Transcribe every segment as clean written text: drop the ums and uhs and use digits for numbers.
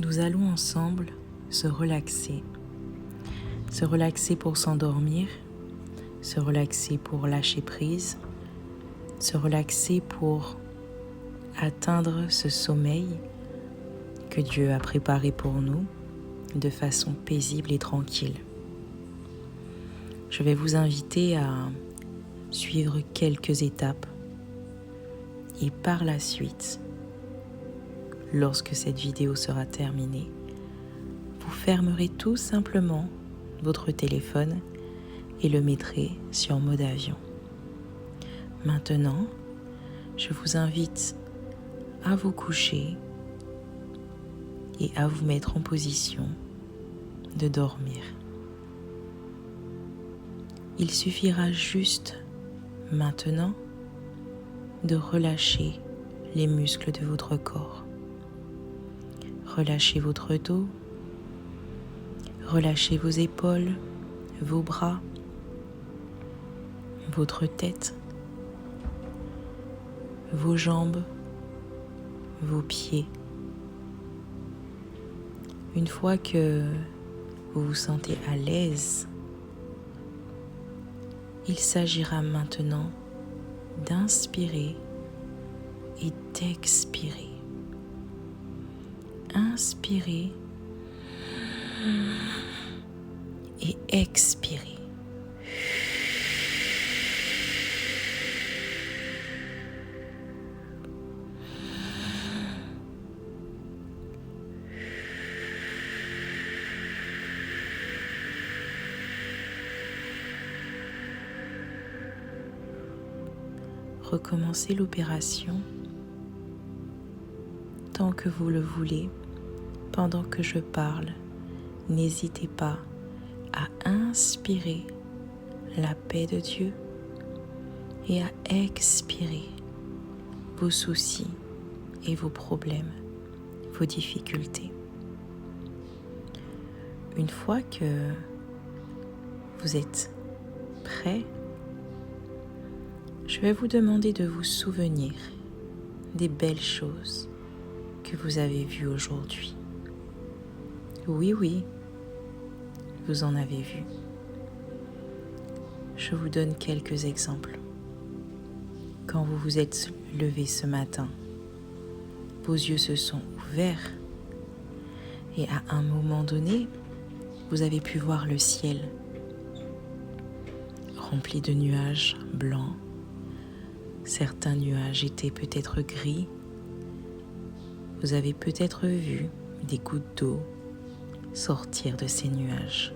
nous allons ensemble se relaxer. Se relaxer pour s'endormir, se relaxer pour lâcher prise, se relaxer pour atteindre ce sommeil que Dieu a préparé pour nous de façon paisible et tranquille. Je vais vous inviter à suivre quelques étapes et par la suite, lorsque cette vidéo sera terminée, vous fermerez tout simplement votre téléphone et le mettrez sur mode avion. Maintenant, je vous invite à vous coucher et à vous mettre en position de dormir. Il suffira juste maintenant de relâcher les muscles de votre corps. Relâchez votre dos, relâchez vos épaules, vos bras, votre tête, vos jambes, vos pieds. Une fois que vous vous sentez à l'aise, il s'agira maintenant d'inspirer et d'expirer. Inspirez et expirez. Recommencez l'opération tant que vous le voulez. Pendant que je parle, n'hésitez pas à inspirer la paix de Dieu et à expirer vos soucis et vos problèmes, vos difficultés. Une fois que vous êtes prêt, je vais vous demander de vous souvenir des belles choses que vous avez vues aujourd'hui. Oui, vous en avez vu. Je vous donne quelques exemples. Quand vous vous êtes levé ce matin, vos yeux se sont ouverts et à un moment donné, vous avez pu voir le ciel rempli de nuages blancs. Certains nuages étaient peut-être gris. Vous avez peut-être vu des gouttes d'eau sortir de ces nuages.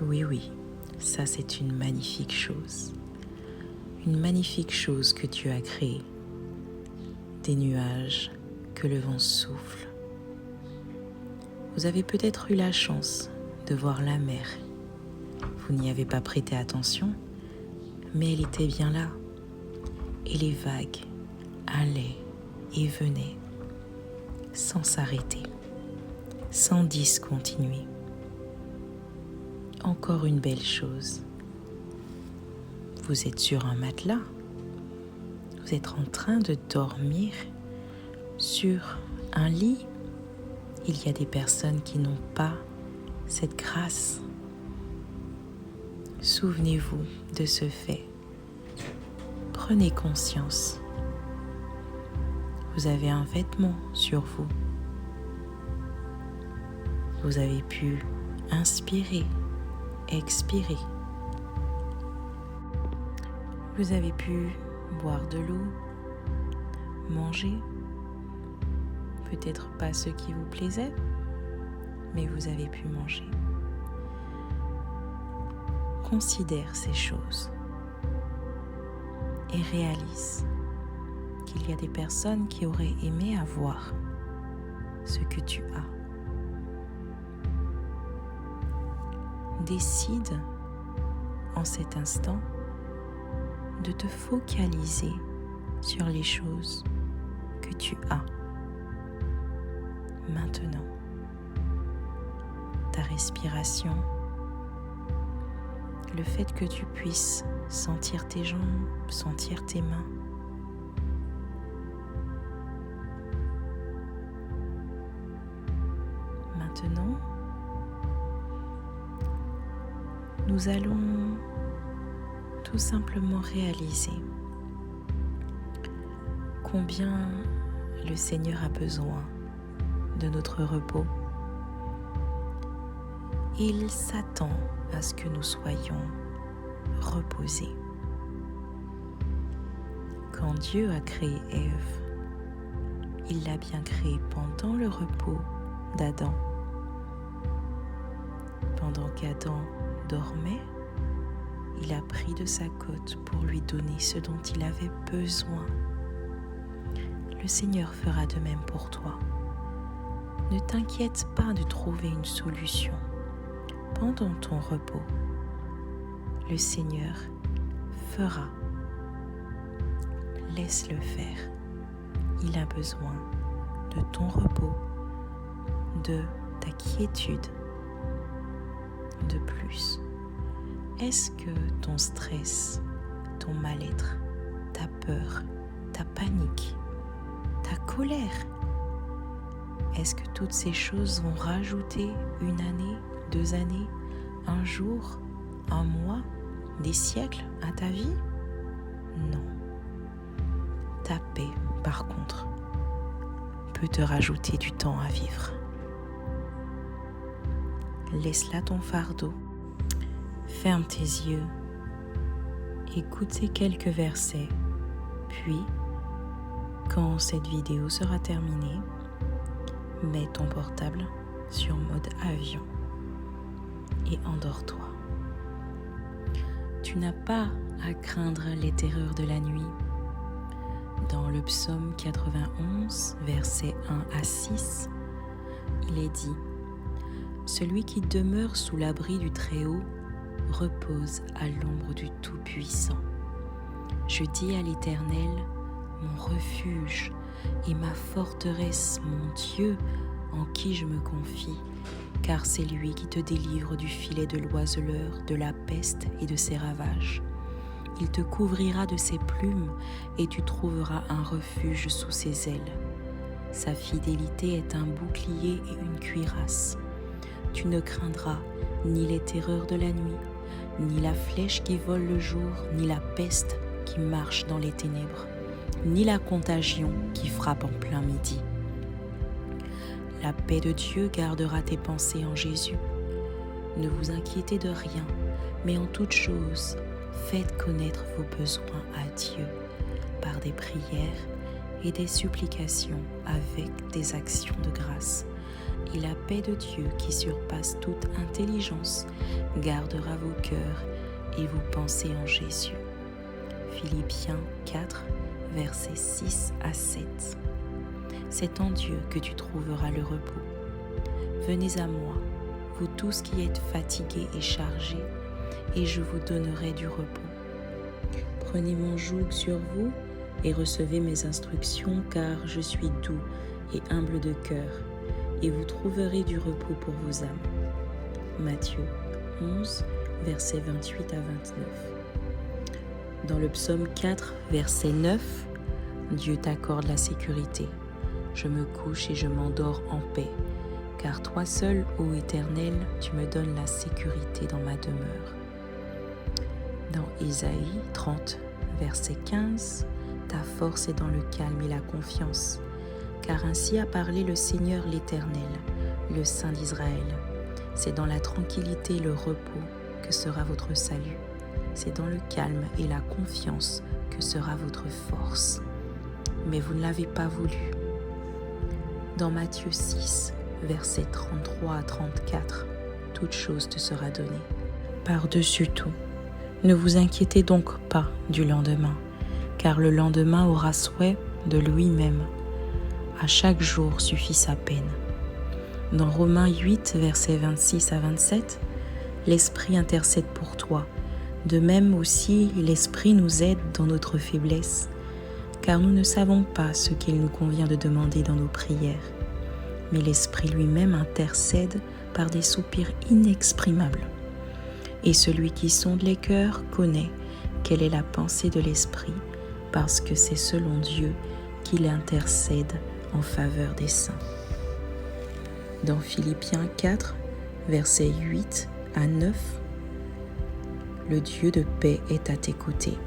Oui, ça c'est une magnifique chose. Une magnifique chose que Dieu a créée. Des nuages que le vent souffle. Vous avez peut-être eu la chance de voir la mer. Vous n'y avez pas prêté attention, mais elle était bien là. Et les vagues allaient et venaient sans s'arrêter, sans discontinuer. Encore une belle chose. Vous êtes sur un matelas. Vous êtes en train de dormir sur un lit. Il y a des personnes qui n'ont pas cette grâce. Souvenez-vous de ce fait. Prenez conscience. Vous avez un vêtement sur vous. Vous avez pu inspirer, expirer. Vous avez pu boire de l'eau, manger. Peut-être pas ce qui vous plaisait, mais vous avez pu manger. Considère ces choses et réalise qu'il y a des personnes qui auraient aimé avoir ce que tu as. Décide en cet instant de te focaliser sur les choses que tu as. Maintenant, ta respiration, le fait que tu puisses sentir tes jambes, sentir tes mains, Maintenant, nous allons tout simplement réaliser combien le Seigneur a besoin de notre repos. Il s'attend à ce que nous soyons reposés. Quand Dieu a créé Ève, il l'a bien créée pendant le repos d'Adam. Pendant qu'Adam dormait, il a pris de sa côte pour lui donner ce dont il avait besoin. Le Seigneur fera de même pour toi. Ne t'inquiète pas de trouver une solution. Pendant ton repos, le Seigneur fera. Laisse-le faire. Il a besoin de ton repos, de ta quiétude. De plus, est-ce que ton stress, ton mal-être, ta peur, ta panique, ta colère, est-ce que toutes ces choses vont rajouter une année, 2 années, un jour, un mois, des siècles à ta vie? Non. Ta paix, par contre, peut te rajouter du temps à vivre. Laisse là ton fardeau, ferme tes yeux, écoute ces quelques versets, puis, quand cette vidéo sera terminée, mets ton portable sur mode avion et endors-toi. Tu n'as pas à craindre les terreurs de la nuit. Dans le psaume 91, versets 1 à 6, il est dit: celui qui demeure sous l'abri du Très-Haut repose à l'ombre du Tout-Puissant. Je dis à l'Éternel, mon refuge et ma forteresse, mon Dieu, en qui je me confie, car c'est lui qui te délivre du filet de l'oiseleur, de la peste et de ses ravages. Il te couvrira de ses plumes et tu trouveras un refuge sous ses ailes. Sa fidélité est un bouclier et une cuirasse. Tu ne craindras ni les terreurs de la nuit, ni la flèche qui vole le jour, ni la peste qui marche dans les ténèbres, ni la contagion qui frappe en plein midi. La paix de Dieu gardera tes pensées en Jésus. Ne vous inquiétez de rien, mais en toute chose, faites connaître vos besoins à Dieu par des prières et des supplications avec des actions de grâce. Et la paix de Dieu qui surpasse toute intelligence gardera vos cœurs et vos pensées en Jésus. Philippiens 4, versets 6 à 7. C'est en Dieu que tu trouveras le repos. Venez à moi, vous tous qui êtes fatigués et chargés, et je vous donnerai du repos. Prenez mon joug sur vous et recevez mes instructions, car je suis doux et humble de cœur, et vous trouverez du repos pour vos âmes. Matthieu 11, versets 28 à 29. Dans le psaume 4, verset 9, Dieu t'accorde la sécurité. Je me couche et je m'endors en paix, car toi seul, ô Éternel, tu me donnes la sécurité dans ma demeure. Dans Ésaïe 30, verset 15, ta force est dans le calme et la confiance, car ainsi a parlé le Seigneur l'Éternel, le Saint d'Israël. C'est dans la tranquillité et le repos que sera votre salut. C'est dans le calme et la confiance que sera votre force. Mais vous ne l'avez pas voulu. Dans Matthieu 6, versets 33 à 34, toute chose te sera donnée. Par-dessus tout, ne vous inquiétez donc pas du lendemain, car le lendemain aura soin de lui-même. À chaque jour suffit sa peine. Dans Romains 8, versets 26 à 27, l'Esprit intercède pour toi. De même aussi, l'Esprit nous aide dans notre faiblesse, car nous ne savons pas ce qu'il nous convient de demander dans nos prières. Mais l'Esprit lui-même intercède par des soupirs inexprimables. Et celui qui sonde les cœurs connaît quelle est la pensée de l'Esprit, parce que c'est selon Dieu qu'il intercède en faveur des saints. Dans Philippiens 4, versets 8 à 9, le Dieu de paix est à tes côtés.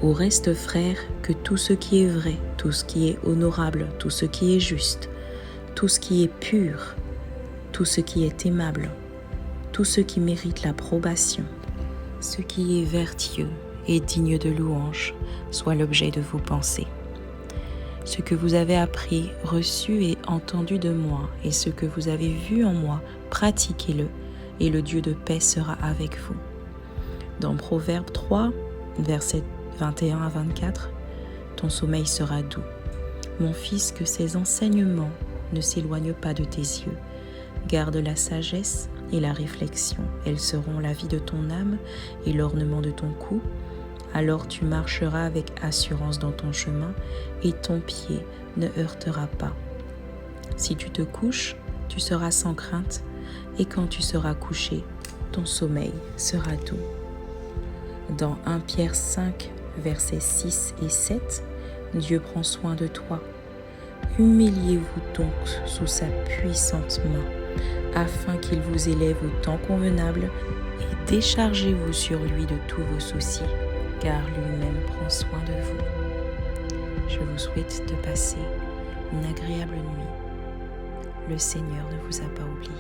Au reste, frères, que tout ce qui est vrai, tout ce qui est honorable, tout ce qui est juste, tout ce qui est pur, tout ce qui est aimable, tout ce qui mérite l'approbation, ce qui est vertueux et digne de louange, soit l'objet de vos pensées. Ce que vous avez appris, reçu et entendu de moi, et ce que vous avez vu en moi, pratiquez-le, et le Dieu de paix sera avec vous. Dans Proverbe 3, versets 21 à 24, ton sommeil sera doux. Mon fils, que ces enseignements ne s'éloignent pas de tes yeux. Garde la sagesse et la réflexion. Elles seront la vie de ton âme et l'ornement de ton cou. Alors tu marcheras avec assurance dans ton chemin et ton pied ne heurtera pas. Si tu te couches, tu seras sans crainte, et quand tu seras couché, ton sommeil sera doux. Dans 1 Pierre 5, versets 6 et 7, Dieu prend soin de toi. Humiliez-vous donc sous sa puissante main, afin qu'il vous élève au temps convenable, et déchargez-vous sur lui de tous vos soucis, car lui-même prend soin de vous. Je vous souhaite de passer une agréable nuit. Le Seigneur ne vous a pas oublié.